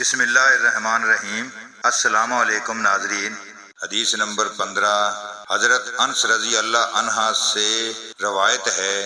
بسم اللہ الرحمن الرحیم۔ السلام علیکم ناظرین۔ حدیث نمبر 15 حضرت انس رضی اللہ عنہ سے روایت ہے،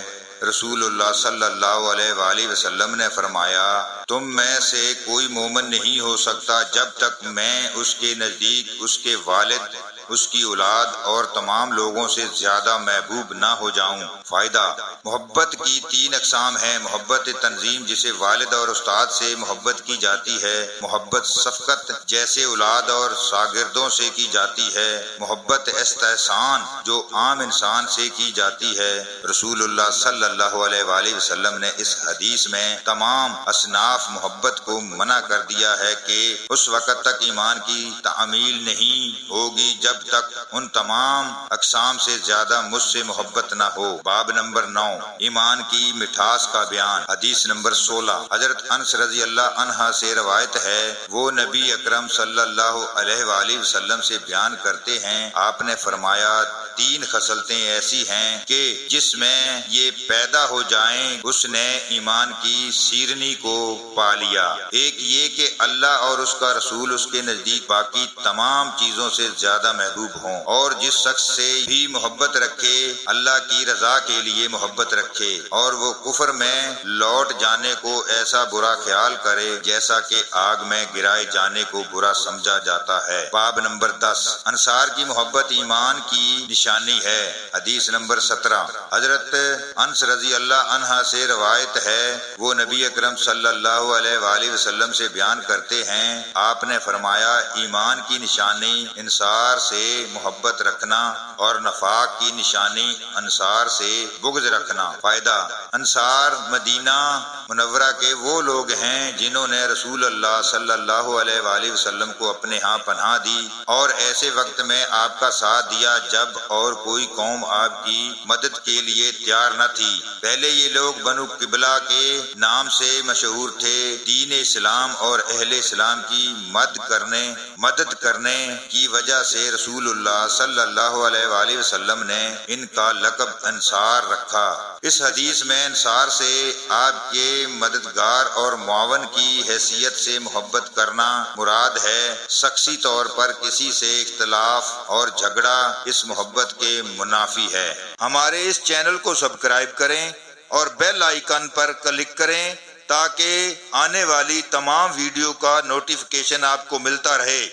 رسول اللہ صلی اللہ علیہ وآلہ وسلم نے فرمایا، تم میں سے کوئی مومن نہیں ہو سکتا جب تک میں اس کے نزدیک اس کے والد، اس کی اولاد اور تمام لوگوں سے زیادہ محبوب نہ ہو جاؤں۔ فائدہ: محبت کی 3 اقسام ہیں۔ محبت تنظیم، جسے والد اور استاد سے محبت کی جاتی ہے۔ محبت شفقت، جیسے اولاد اور شاگردوں سے کی جاتی ہے۔ محبت استحسان، جو عام انسان سے کی جاتی ہے۔ رسول اللہ صلی اللہ علیہ وآلہ وسلم نے اس حدیث میں تمام اصناف محبت کو منع کر دیا ہے کہ اس وقت تک ایمان کی تعمیل نہیں ہوگی جب تک ان تمام اقسام سے زیادہ مجھ سے محبت نہ ہو۔ باب نمبر 9 ایمان کی مٹھاس کا بیان۔ حدیث نمبر 16 حضرت انس رضی اللہ عنہ سے روایت ہے، وہ نبی اکرم صلی اللہ علیہ وآلہ وسلم سے بیان کرتے ہیں، آپ نے فرمایا، 3 خصلتیں ایسی ہیں کہ جس میں یہ پیدا ہو جائیں اس نے ایمان کی شیرنی کو پا لیا۔ ایک یہ کہ اللہ اور اس کا رسول اس کے نزدیک باقی تمام چیزوں سے زیادہ محبوب ہوں، اور جس شخص سے بھی محبت رکھے اللہ کی رضا کے لیے محبت رکھے، اور وہ کفر میں لوٹ جانے کو ایسا برا خیال کرے جیسا کہ آگ میں گرائے جانے کو برا سمجھا جاتا ہے۔ باب نمبر 10 انصار کی محبت ایمان کی نشانی ہے۔ حدیث نمبر 17 حضرت انس رضی اللہ عنہ سے روایت ہے، وہ نبی اکرم صلی اللہ علیہ وآلہ وسلم سے بیان کرتے ہیں، آپ نے فرمایا، ایمان کی نشانی انصار سے محبت رکھنا اور نفاق کی نشانی انصار سے بغض رکھنا۔ فائدہ: انصار مدینہ منورہ کے وہ لوگ ہیں جنہوں نے رسول اللہ صلی اللہ علیہ وآلہ وسلم کو اپنے ہاں پناہ دی اور ایسے وقت میں آپ کا ساتھ دیا جب اور کوئی قوم آپ کی مدد کے لیے تیار نہ تھی۔ پہلے یہ لوگ بنو قبلہ کے نام سے مشہور تھے۔ دین اسلام اور اہل اسلام کی مدد کرنے کی وجہ سے رسول اللہ صلی اللہ علیہ وآلہ وسلم نے ان کا لقب انصار رکھا۔ اس حدیث میں انصار سے آپ کے مددگار اور معاون کی حیثیت سے محبت کرنا مراد ہے۔ شخصی طور پر کسی سے اختلاف اور جھگڑا اس محبت کے منافی ہے۔ ہمارے اس چینل کو سبسکرائب کریں اور بیل آئیکن پر کلک کریں تاکہ آنے والی تمام ویڈیو کا نوٹیفیکیشن آپ کو ملتا رہے۔